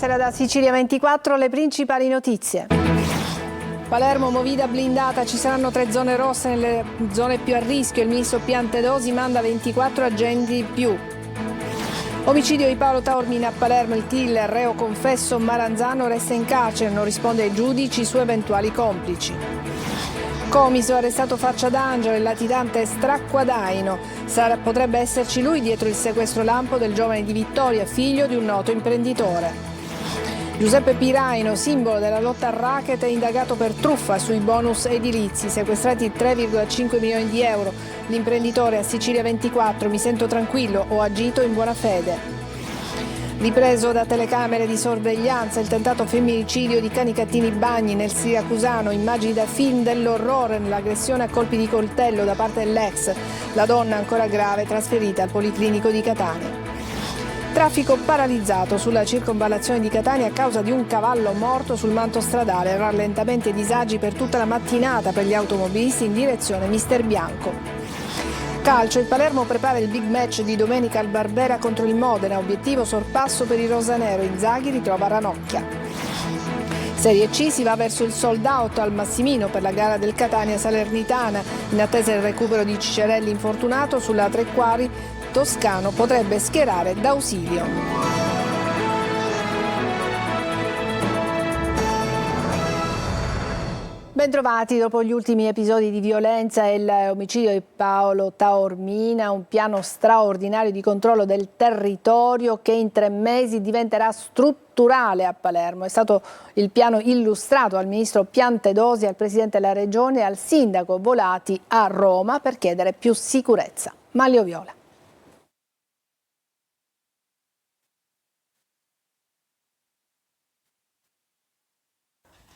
Buonasera da Sicilia 24, le principali notizie. Palermo, movida blindata, ci saranno 3 zone rosse nelle zone più a rischio, il ministro Piantedosi manda 24 agenti in più. Omicidio di Paolo Taormina a Palermo, il killer, reo confesso Maranzano resta in carcere, non risponde ai giudici su eventuali complici. Comiso, arrestato Faccia d'Angelo, il latitante Stracquadaino. Potrebbe esserci lui dietro il sequestro lampo del giovane di Vittoria, figlio di un noto imprenditore. Giuseppe Piraino, simbolo della lotta al racket, è indagato per truffa sui bonus edilizi, sequestrati 3,5 milioni di euro. L'imprenditore a Sicilia 24, mi sento tranquillo, ho agito in buona fede. Ripreso da telecamere di sorveglianza il tentato femminicidio di Canicattini Bagni nel Siracusano, immagini da film dell'orrore nell'aggressione a colpi di coltello da parte dell'ex, la donna ancora grave trasferita al Policlinico di Catania. Traffico paralizzato sulla circonvallazione di Catania a causa di un cavallo morto sul manto stradale, rallentamenti e disagi per tutta la mattinata per gli automobilisti in direzione Mister Bianco. Calcio, il Palermo prepara il big match di domenica al Barbera contro il Modena, obiettivo sorpasso per i rosanero, Inzaghi ritrova Ranocchia. Serie C, si va verso il sold out al Massimino per la gara del Catania Salernitana, in attesa del recupero di Cicerelli infortunato, sulla tre quarti Toscano potrebbe schierare D'Ausilio. Bentrovati. Dopo gli ultimi episodi di violenza e l'omicidio di Paolo Taormina, un piano straordinario di controllo del territorio che in 3 mesi diventerà strutturale a Palermo. È stato il piano illustrato al ministro Piantedosi, al presidente della regione e al sindaco Volati a Roma per chiedere più sicurezza. Maglio Viola.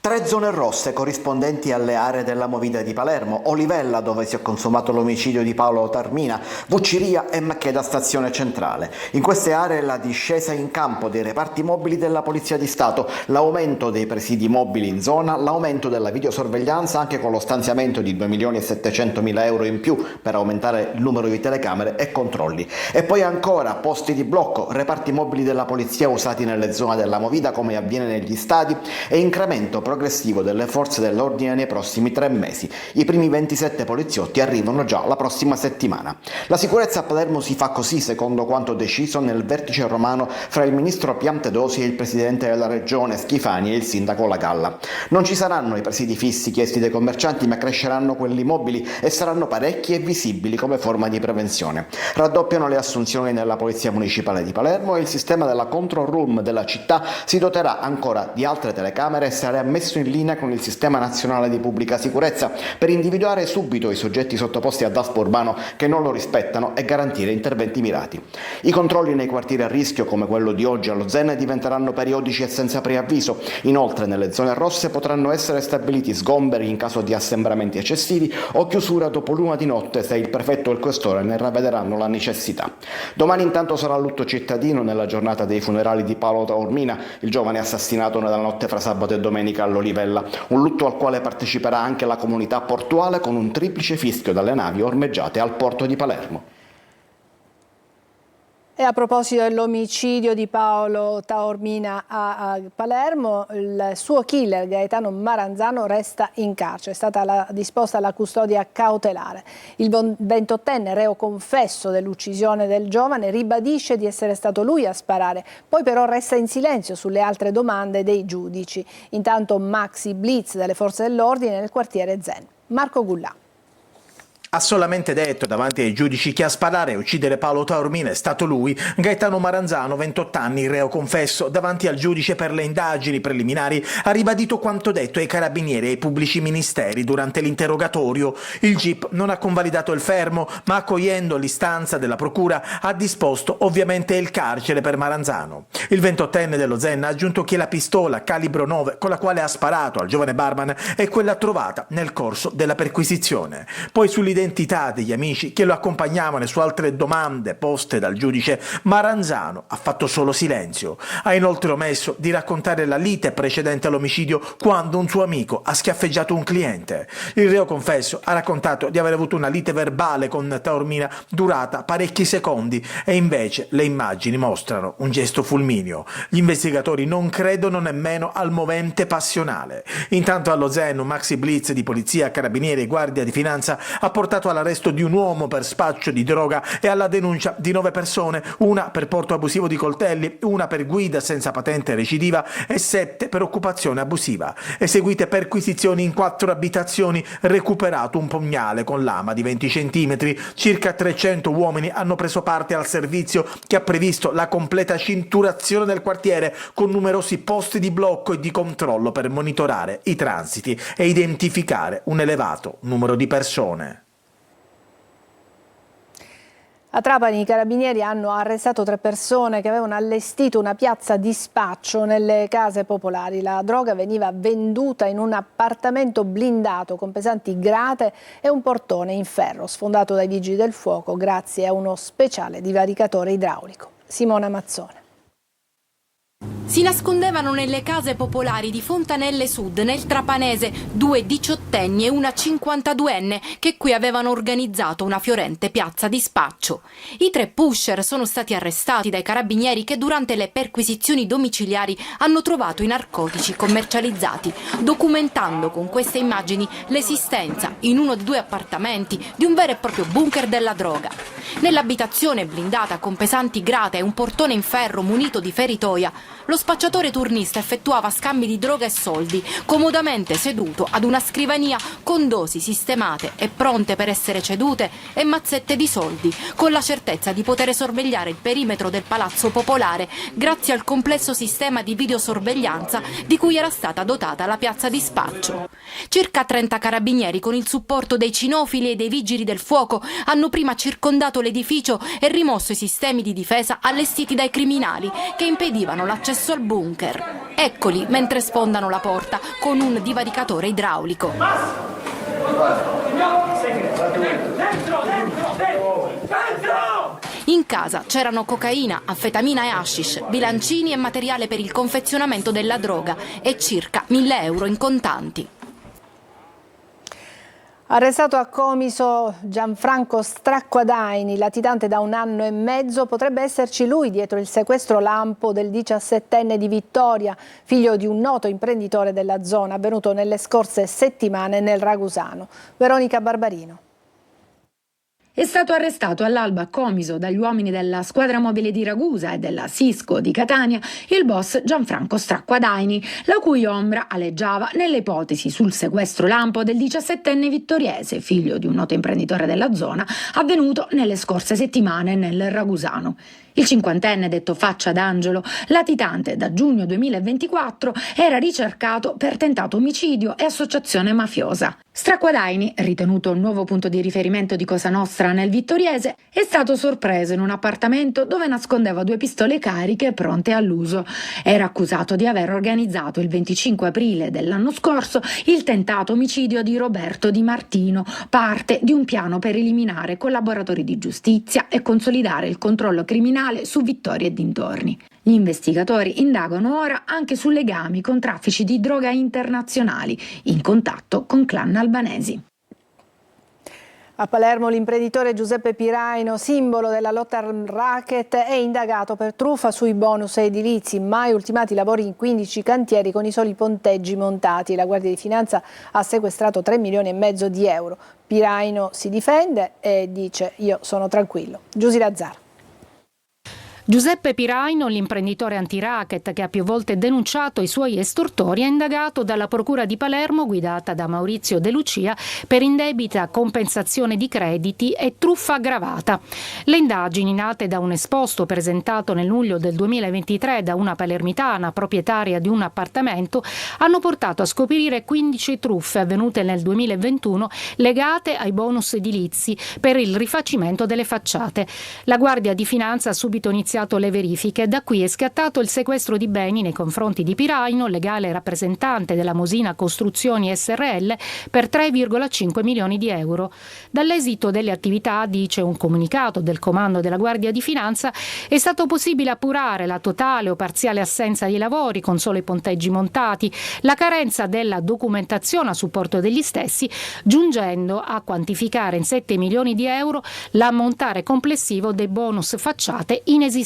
Tre zone rosse corrispondenti alle aree della movida di Palermo: Olivella, dove si è consumato l'omicidio di Paolo Taormina, Vucciria e Maccheda Stazione Centrale. In queste aree la discesa in campo dei reparti mobili della Polizia di Stato, l'aumento dei presidi mobili in zona, l'aumento della videosorveglianza anche con lo stanziamento di 2.700.000 euro in più per aumentare il numero di telecamere e controlli. E poi ancora posti di blocco, reparti mobili della Polizia usati nelle zone della movida come avviene negli stadi e incremento progressivo delle forze dell'ordine nei prossimi 3 mesi. I primi 27 poliziotti arrivano già la prossima settimana. La sicurezza a Palermo si fa così, secondo quanto deciso nel vertice romano fra il ministro Piantedosi e il presidente della regione Schifani e il sindaco La Galla. Non ci saranno i presidi fissi chiesti dai commercianti, ma cresceranno quelli mobili e saranno parecchi e visibili come forma di prevenzione. Raddoppiano le assunzioni nella Polizia Municipale di Palermo e il sistema della control room della città si doterà ancora di altre telecamere e sarà messo in linea con il Sistema Nazionale di Pubblica Sicurezza per individuare subito i soggetti sottoposti a DASPO urbano che non lo rispettano e garantire interventi mirati. I controlli nei quartieri a rischio, come quello di oggi allo Zen, diventeranno periodici e senza preavviso. Inoltre nelle zone rosse potranno essere stabiliti sgomberi in caso di assembramenti eccessivi o chiusura dopo l'1 di notte se il prefetto o il questore ne ravvederanno la necessità. Domani intanto sarà lutto cittadino nella giornata dei funerali di Paolo Taormina, il giovane assassinato nella notte fra sabato e domenica all'Olivella, un lutto al quale parteciperà anche la comunità portuale con un triplice fischio dalle navi ormeggiate al porto di Palermo. E a proposito dell'omicidio di Paolo Taormina a Palermo, il suo killer Gaetano Maranzano resta in carcere. È stata disposta la custodia cautelare. Il 28enne, reo confesso dell'uccisione del giovane, ribadisce di essere stato lui a sparare, poi però resta in silenzio sulle altre domande dei giudici. Intanto maxi blitz delle forze dell'ordine nel quartiere Zen. Marco Gullà. Ha solamente detto davanti ai giudici che a sparare e uccidere Paolo Taormina è stato lui. Gaetano Maranzano, 28 anni, reo confesso, davanti al giudice per le indagini preliminari, ha ribadito quanto detto ai carabinieri e ai pubblici ministeri durante l'interrogatorio. Il GIP non ha convalidato il fermo, ma accogliendo l'istanza della procura ha disposto ovviamente il carcere per Maranzano. Il 28enne dello Zen ha aggiunto che la pistola calibro 9 con la quale ha sparato al giovane barman è quella trovata nel corso della perquisizione. Poi sull'identità l'identità degli amici che lo accompagnavano e su altre domande poste dal giudice Maranzano ha fatto solo silenzio. Ha inoltre omesso di raccontare la lite precedente all'omicidio quando un suo amico ha schiaffeggiato un cliente. Il reo confesso ha raccontato di aver avuto una lite verbale con Taormina durata parecchi secondi e invece le immagini mostrano un gesto fulmineo. Gli investigatori non credono nemmeno al movente passionale. Intanto allo Zen un maxi blitz di polizia, carabinieri e guardia di finanza ha portato all'arresto di un uomo per spaccio di droga e alla denuncia di 9 persone, una per porto abusivo di coltelli, una per guida senza patente recidiva e 7 per occupazione abusiva. Eseguite perquisizioni in 4 abitazioni, recuperato un pugnale con lama di 20 centimetri. Circa 300 uomini hanno preso parte al servizio che ha previsto la completa cinturazione del quartiere con numerosi posti di blocco e di controllo per monitorare i transiti e identificare un elevato numero di persone. A Trapani i carabinieri hanno arrestato 3 persone che avevano allestito una piazza di spaccio nelle case popolari. La droga veniva venduta in un appartamento blindato con pesanti grate e un portone in ferro sfondato dai vigili del fuoco grazie a uno speciale divaricatore idraulico. Simona Mazzone. Si nascondevano nelle case popolari di Fontanelle Sud, nel Trapanese, 2 diciottenni e una 52enne che qui avevano organizzato una fiorente piazza di spaccio. I 3 pusher sono stati arrestati dai carabinieri che durante le perquisizioni domiciliari hanno trovato i narcotici commercializzati, documentando con queste immagini l'esistenza in uno dei 2 appartamenti di un vero e proprio bunker della droga. Nell'abitazione blindata con pesanti grate e un portone in ferro munito di feritoia, lo spacciatore turnista effettuava scambi di droga e soldi, comodamente seduto ad una scrivania con dosi sistemate e pronte per essere cedute e mazzette di soldi, con la certezza di poter sorvegliare il perimetro del Palazzo Popolare grazie al complesso sistema di videosorveglianza di cui era stata dotata la piazza di spaccio. Circa 30 carabinieri con il supporto dei cinofili e dei vigili del fuoco hanno prima circondato l'edificio e rimosso i sistemi di difesa allestiti dai criminali che impedivano l'accesso al bunker. Eccoli mentre sfondano la porta con un divaricatore idraulico. In casa c'erano cocaina, anfetamina e hashish, bilancini e materiale per il confezionamento della droga e circa 1.000 euro in contanti. Arrestato a Comiso Gianfranco Stracquadaini, latitante da 1 anno e mezzo, potrebbe esserci lui dietro il sequestro lampo del 17enne di Vittoria, figlio di un noto imprenditore della zona, avvenuto nelle scorse settimane nel Ragusano. Veronica Barbarino. È stato arrestato all'alba a Comiso dagli uomini della squadra mobile di Ragusa e della Sisco di Catania il boss Gianfranco Stracquadaini, la cui ombra aleggiava nelle ipotesi sul sequestro lampo del 17enne vittoriese, figlio di un noto imprenditore della zona, avvenuto nelle scorse settimane nel Ragusano. Il 50enne, detto Faccia d'Angelo, latitante da giugno 2024, era ricercato per tentato omicidio e associazione mafiosa. Stracquadaini, ritenuto il nuovo punto di riferimento di Cosa Nostra nel Vittoriese, è stato sorpreso in un appartamento dove nascondeva 2 pistole cariche pronte all'uso. Era accusato di aver organizzato il 25 aprile dell'anno scorso il tentato omicidio di Roberto Di Martino, parte di un piano per eliminare collaboratori di giustizia e consolidare il controllo criminale su Vittoria e dintorni. Gli investigatori indagano ora anche su legami con traffici di droga internazionali in contatto con clan albanesi. A Palermo l'imprenditore Giuseppe Piraino, simbolo della lotta al racket, è indagato per truffa sui bonus edilizi, mai ultimati i lavori in 15 cantieri con i soli ponteggi montati. La Guardia di Finanza ha sequestrato 3,5 milioni di euro. Piraino si difende e dice: io sono tranquillo. Giusy Lazzaro. Giuseppe Piraino, l'imprenditore anti-racket che ha più volte denunciato i suoi estortori, è indagato dalla Procura di Palermo guidata da Maurizio De Lucia per indebita compensazione di crediti e truffa aggravata. Le indagini, nate da un esposto presentato nel luglio del 2023 da una palermitana proprietaria di un appartamento, hanno portato a scoprire 15 truffe avvenute nel 2021 legate ai bonus edilizi per il rifacimento delle facciate. La Guardia di Finanza ha subito iniziato iniziato le verifiche. Da qui è scattato il sequestro di beni nei confronti di Piraino, legale rappresentante della Mosina Costruzioni SRL, per 3,5 milioni di euro. Dall'esito delle attività, dice un comunicato del comando della Guardia di Finanza, è stato possibile appurare la totale o parziale assenza di lavori con solo i ponteggi montati, la carenza della documentazione a supporto degli stessi, giungendo a quantificare in 7 milioni di euro l'ammontare complessivo dei bonus facciate inesistenti.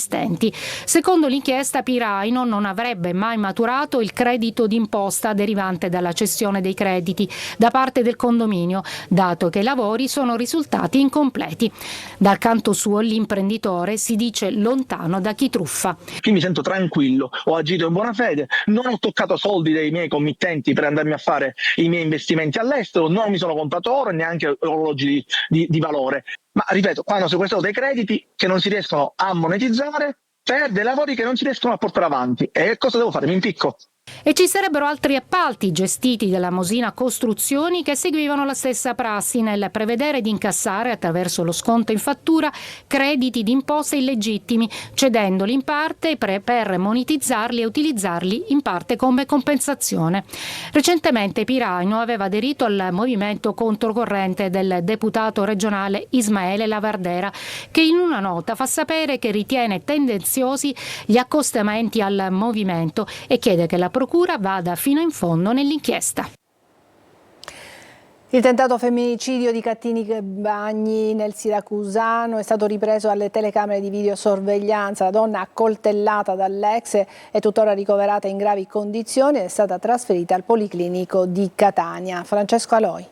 Secondo l'inchiesta, Piraino non avrebbe mai maturato il credito d'imposta derivante dalla cessione dei crediti da parte del condominio, dato che i lavori sono risultati incompleti. Dal canto suo, l'imprenditore si dice lontano da chi truffa. Qui mi sento tranquillo, ho agito in buona fede, non ho toccato soldi dei miei committenti per andarmi a fare i miei investimenti all'estero, non mi sono comprato oro e neanche orologi di valore. Ma ripeto, qua hanno sequestrato dei crediti che non si riescono a monetizzare per dei lavori che non si riescono a portare avanti. E cosa devo fare? Mi impicco. E ci sarebbero altri appalti gestiti dalla Mosina Costruzioni che seguivano la stessa prassi nel prevedere di incassare attraverso lo sconto in fattura crediti d'imposta illegittimi, cedendoli in parte per monetizzarli e utilizzarli in parte come compensazione. Recentemente Piraino aveva aderito al movimento controcorrente del deputato regionale Ismaele Lavardera, che in una nota fa sapere che ritiene tendenziosi gli accostamenti al movimento e chiede che la Procura vada fino in fondo nell'inchiesta. Il tentato femminicidio di Cattini Bagni nel Siracusano è stato ripreso alle telecamere di videosorveglianza. La donna accoltellata dall'ex è tuttora ricoverata in gravi condizioni ed è stata trasferita al Policlinico di Catania. Francesco Aloi.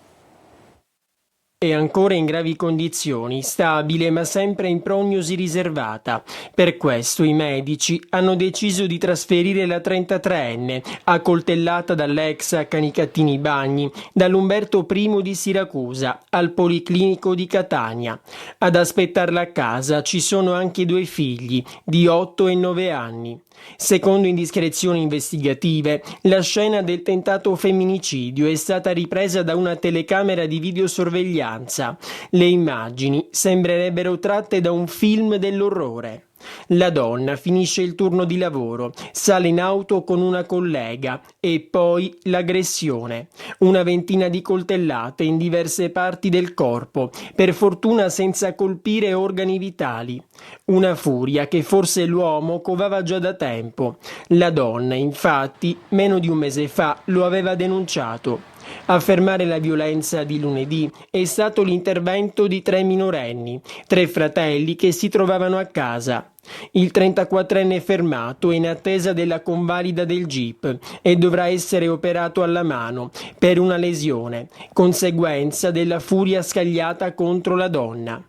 È ancora in gravi condizioni, stabile ma sempre in prognosi riservata. Per questo i medici hanno deciso di trasferire la 33enne, accoltellata dall'ex Canicattini Bagni, dall'Umberto I di Siracusa al Policlinico di Catania. Ad aspettarla a casa ci sono anche 2 figli, di 8 e 9 anni. Secondo indiscrezioni investigative, la scena del tentato femminicidio è stata ripresa da una telecamera di videosorveglianza. Le immagini sembrerebbero tratte da un film dell'orrore. La donna finisce il turno di lavoro, sale in auto con una collega e poi l'aggressione. Una ventina di coltellate in diverse parti del corpo, per fortuna senza colpire organi vitali. Una furia che forse l'uomo covava già da tempo. La donna, infatti, meno di un mese fa lo aveva denunciato. A fermare la violenza di lunedì è stato l'intervento di 3 minorenni, 3 fratelli che si trovavano a casa. Il 34enne fermato è in attesa della convalida del GIP e dovrà essere operato alla mano per una lesione, conseguenza della furia scagliata contro la donna.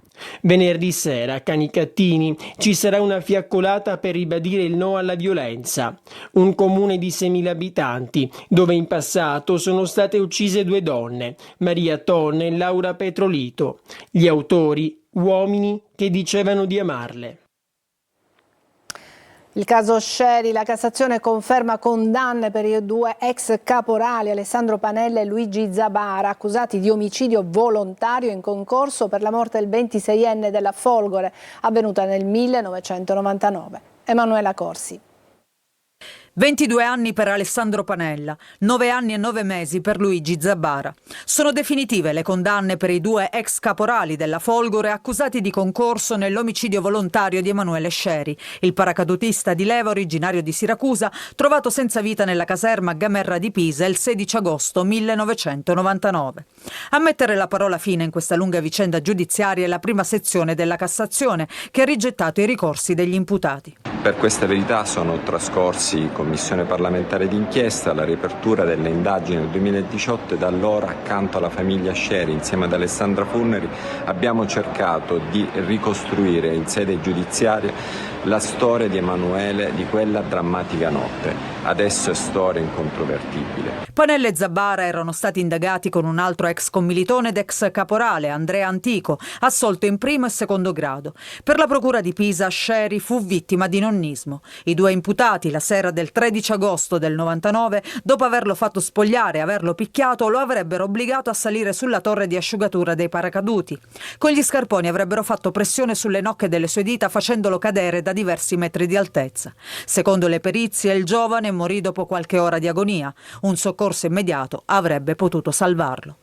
Venerdì sera a Canicattini ci sarà una fiaccolata per ribadire il no alla violenza, un comune di 6.000 abitanti dove in passato sono state uccise 2 donne, Maria Tonne e Laura Petrolito, gli autori uomini che dicevano di amarle. Il caso Scieri, la Cassazione conferma condanne per i 2 ex caporali Alessandro Panella e Luigi Zabara, accusati di omicidio volontario in concorso per la morte del 26enne della Folgore, avvenuta nel 1999. Emanuela Corsi. 22 anni per Alessandro Panella, 9 anni e 9 mesi per Luigi Zabara. Sono definitive le condanne per i 2 ex caporali della Folgore accusati di concorso nell'omicidio volontario di Emanuele Scieri, il paracadutista di leva originario di Siracusa, trovato senza vita nella caserma Gamerra di Pisa il 16 agosto 1999. A mettere la parola fine in questa lunga vicenda giudiziaria è la prima sezione della Cassazione, che ha rigettato i ricorsi degli imputati. Per questa verità sono trascorsi Commissione parlamentare d'inchiesta, la riapertura delle indagini nel 2018 e da allora, accanto alla famiglia Scieri, insieme ad Alessandra Furneri, abbiamo cercato di ricostruire in sede giudiziaria la storia di Emanuele di quella drammatica notte. Adesso è storia incontrovertibile. Panella e Zabara erano stati indagati con un altro ex commilitone ed ex caporale, Andrea Antico, assolto in primo e secondo grado. Per la procura di Pisa, Scieri fu vittima di nonnismo. I 2 imputati, la sera del 13 agosto del 99, dopo averlo fatto spogliare e averlo picchiato, lo avrebbero obbligato a salire sulla torre di asciugatura dei paracaduti. Con gli scarponi avrebbero fatto pressione sulle nocche delle sue dita, facendolo cadere da diversi metri di altezza. Secondo le perizie, il giovane morì dopo qualche ora di agonia. Un soccorso immediato avrebbe potuto salvarlo.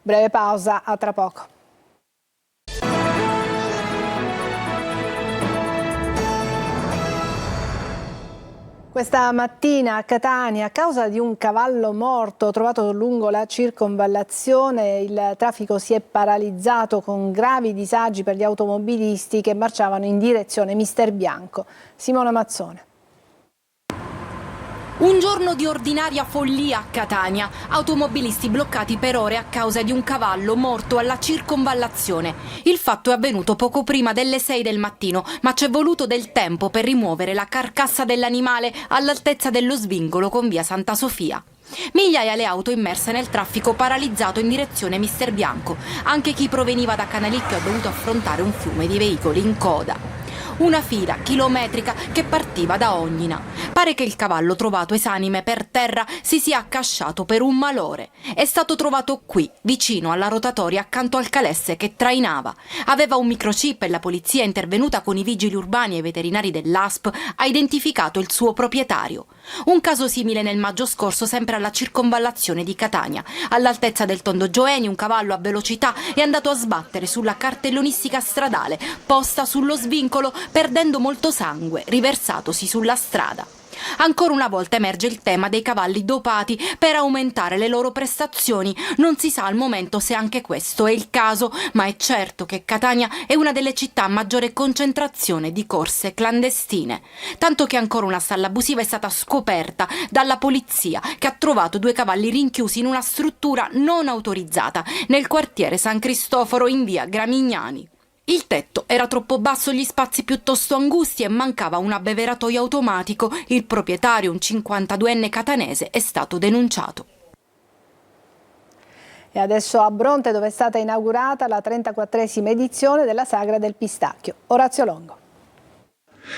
Breve pausa, a tra poco. Questa mattina a Catania, a causa di un cavallo morto trovato lungo la circonvallazione, il traffico si è paralizzato con gravi disagi per gli automobilisti che marciavano in direzione Mister Bianco. Simona Mazzone. Un giorno di ordinaria follia a Catania, automobilisti bloccati per ore a causa di un cavallo morto alla circonvallazione. Il fatto è avvenuto poco prima delle 6 del mattino, ma c'è voluto del tempo per rimuovere la carcassa dell'animale all'altezza dello svincolo con via Santa Sofia. Migliaia le auto immerse nel traffico paralizzato in direzione Mister Bianco. Anche chi proveniva da Canalicchio ha dovuto affrontare un fiume di veicoli in coda. Una fila chilometrica che partiva da Ognina. Pare che il cavallo trovato esanime per terra si sia accasciato per un malore. È stato trovato qui, vicino alla rotatoria accanto al calesse che trainava. Aveva un microchip e la polizia, intervenuta con i vigili urbani e i veterinari dell'ASP, ha identificato il suo proprietario. Un caso simile nel maggio scorso, sempre alla circonvallazione di Catania. All'altezza del Tondo Gioeni, un cavallo a velocità è andato a sbattere sulla cartellonistica stradale posta sullo svincolo, perdendo molto sangue riversatosi sulla strada. Ancora una volta emerge il tema dei cavalli dopati per aumentare le loro prestazioni. Non si sa al momento se anche questo è il caso, ma è certo che Catania è una delle città a maggiore concentrazione di corse clandestine. Tanto che ancora una stalla abusiva è stata scoperta dalla polizia, che ha trovato 2 cavalli rinchiusi in una struttura non autorizzata nel quartiere San Cristoforo in via Gramignani. Il tetto era troppo basso, gli spazi piuttosto angusti e mancava un abbeveratoio automatico. Il proprietario, un 52enne catanese, è stato denunciato. E adesso a Bronte, dove è stata inaugurata la 34esima edizione della Sagra del Pistacchio. Orazio Longo.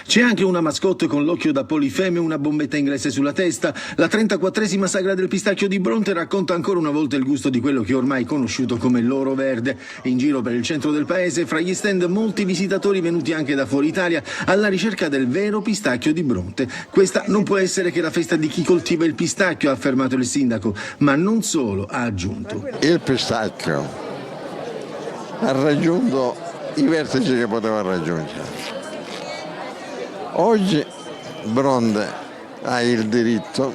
C'è anche una mascotte con l'occhio da polifeme e una bombetta inglese sulla testa. La 34esima Sagra del Pistacchio di Bronte racconta ancora una volta il gusto di quello che ormai è conosciuto come l'oro verde. In giro per il centro del paese, fra gli stand, molti visitatori venuti anche da fuori Italia alla ricerca del vero pistacchio di Bronte. Questa non può essere che la festa di chi coltiva il pistacchio, ha affermato il sindaco, ma non solo, ha aggiunto. Il pistacchio ha raggiunto i vertici che poteva raggiungere. Oggi Bronte ha il diritto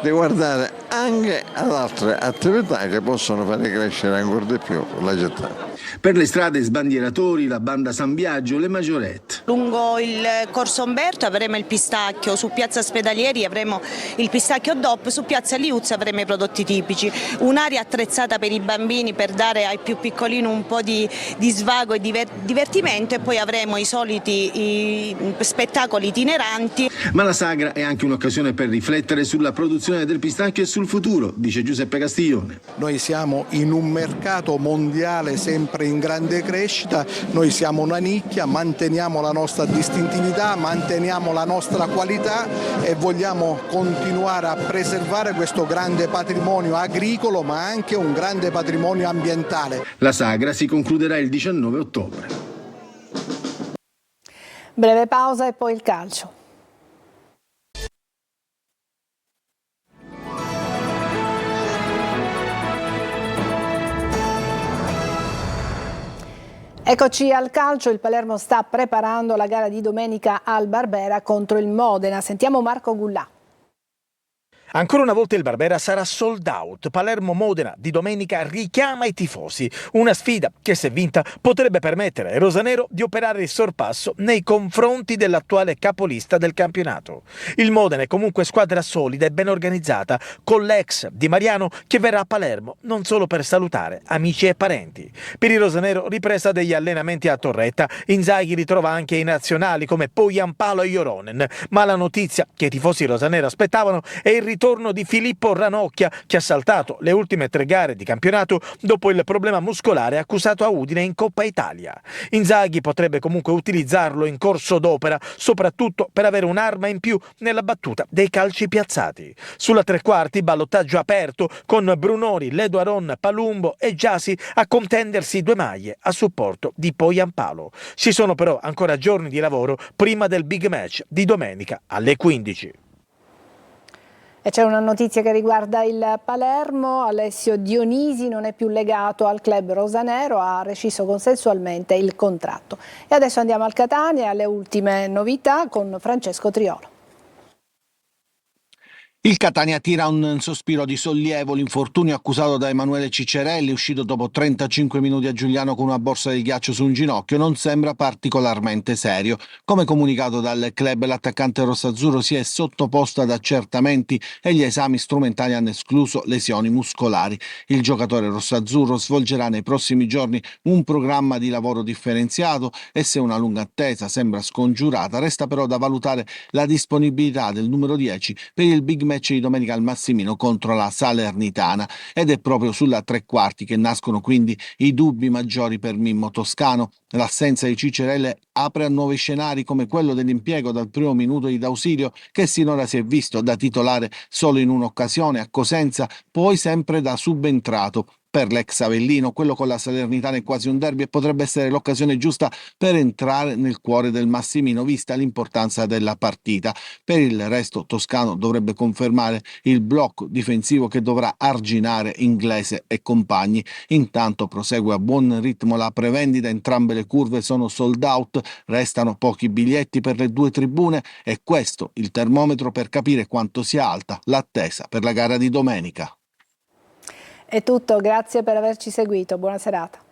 di guardare anche ad altre attività che possono fare crescere ancora di più la città. Per le strade sbandieratori, la banda San Biagio, le maggiorette. Lungo il Corso Umberto avremo il pistacchio, su Piazza Spedalieri avremo il pistacchio DOP, su Piazza Liuzza avremo i prodotti tipici. Un'area attrezzata per i bambini per dare ai più piccolini un po' di svago e divertimento, e poi avremo i soliti spettacoli itineranti. Ma la sagra è anche un'occasione per riflettere sulla produzione del pistacchio e sul futuro, dice Giuseppe Castiglione. Noi siamo in un mercato mondiale sempre in grande crescita, noi siamo una nicchia, manteniamo la nostra distintività, manteniamo la nostra qualità e vogliamo continuare a preservare questo grande patrimonio agricolo, ma anche un grande patrimonio ambientale. La sagra si concluderà il 19 ottobre. Breve pausa e poi il calcio. Eccoci al calcio, il Palermo sta preparando la gara di domenica al Barbera contro il Modena. Sentiamo Marco Gullà. Ancora una volta il Barbera sarà sold out. Palermo-Modena di domenica richiama i tifosi. Una sfida che, se vinta, potrebbe permettere ai rosanero di operare il sorpasso nei confronti dell'attuale capolista del campionato. Il Modena è comunque squadra solida e ben organizzata, con l'ex Di Mariano che verrà a Palermo non solo per salutare amici e parenti. Per il rosanero ripresa degli allenamenti a Torretta, Inzaghi ritrova anche i nazionali come Poyampalo e Joronen, ma la notizia che i tifosi rosanero aspettavano è il ritorno ritorno di Filippo Ranocchia, che ha saltato le ultime 3 gare di campionato dopo il problema muscolare accusato a Udine in Coppa Italia. Inzaghi potrebbe comunque utilizzarlo in corso d'opera, soprattutto per avere un'arma in più nella battuta dei calci piazzati. Sulla tre quarti ballottaggio aperto con Brunori, Leduaron, Palumbo e Giasi a contendersi 2 maglie a supporto di Poyampalo. Ci sono però ancora giorni di lavoro prima del big match di domenica alle 15. E c'è una notizia che riguarda il Palermo. Alessio Dionisi non è più legato al club rosanero, ha rescisso consensualmente il contratto. E adesso andiamo al Catania e alle ultime novità con Francesco Triolo. Il Catania tira un sospiro di sollievo. L'infortunio accusato da Emanuele Ciccerelli, uscito dopo 35 minuti a Giuliano con una borsa di ghiaccio su un ginocchio, non sembra particolarmente serio. Come comunicato dal club, l'attaccante rossazzurro si è sottoposto ad accertamenti e gli esami strumentali hanno escluso lesioni muscolari. Il giocatore rossazzurro svolgerà nei prossimi giorni un programma di lavoro differenziato e, se una lunga attesa sembra scongiurata, resta però da valutare la disponibilità del numero 10 per il big match di domenica al Massimino contro la Salernitana, ed è proprio sulla tre quarti che nascono quindi i dubbi maggiori per Mimmo Toscano. L'assenza di Ciccerelli apre a nuovi scenari, come quello dell'impiego dal primo minuto di D'Ausilio, che sinora si è visto da titolare solo in un'occasione a Cosenza, poi sempre da subentrato. Per l'ex Avellino quello con la Salernitana è quasi un derby e potrebbe essere l'occasione giusta per entrare nel cuore del Massimino, vista l'importanza della partita. Per il resto Toscano dovrebbe confermare il blocco difensivo che dovrà arginare Inglese e compagni. Intanto prosegue a buon ritmo la prevendita, entrambe le curve sono sold out, restano pochi biglietti per le 2 tribune e questo il termometro per capire quanto sia alta l'attesa per la gara di domenica. È tutto, grazie per averci seguito, buona serata.